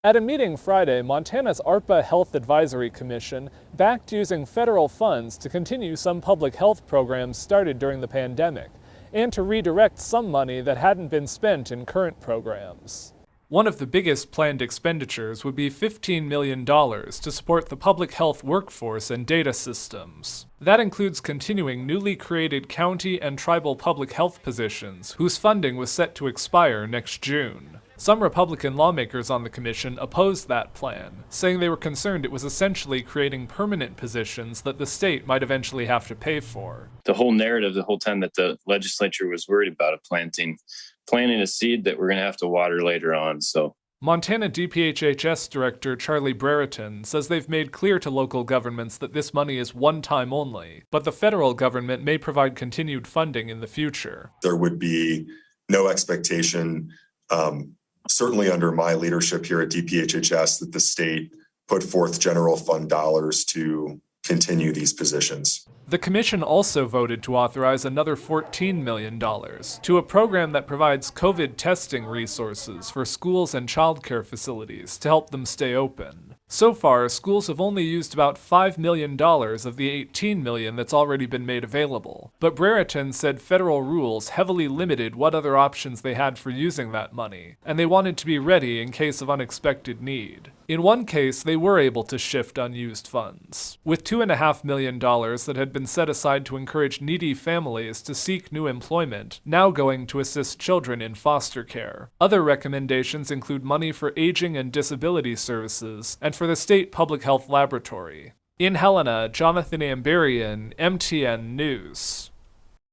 At a meeting Friday, Montana's ARPA Health Advisory Commission backed using federal funds to continue some public health programs started during the pandemic, and to redirect some money that hadn't been spent in current programs. One of the biggest planned expenditures would be $15 million to support the public health workforce and data systems. That includes continuing newly created county and tribal public health positions, whose funding was set to expire next June. Some Republican lawmakers on the commission opposed that plan, saying they were concerned it was essentially creating permanent positions that the state might eventually have to pay for. The whole narrative, the whole time that the legislature was worried about planting a seed that we're going to have to water later on. So Montana DPHHS Director Charlie Brereton says they've made clear to local governments that this money is one time only, but the federal government may provide continued funding in the future. There would be no expectation, certainly under my leadership here at DPHHS, that the state put forth general fund dollars to continue these positions. The commission also voted to authorize another $14 million to a program that provides COVID testing resources for schools and childcare facilities to help them stay open. So far, schools have only used about $5 million of the $18 million that's already been made available. But Brereton said federal rules heavily limited what other options they had for using that money, and they wanted to be ready in case of unexpected need. In one case, they were able to shift unused funds, with $2.5 million that had been set aside to encourage needy families to seek new employment, now going to assist children in foster care. Other recommendations include money for aging and disability services, and for the state public health laboratory. In Helena, Jonathan Amberian, MTN News.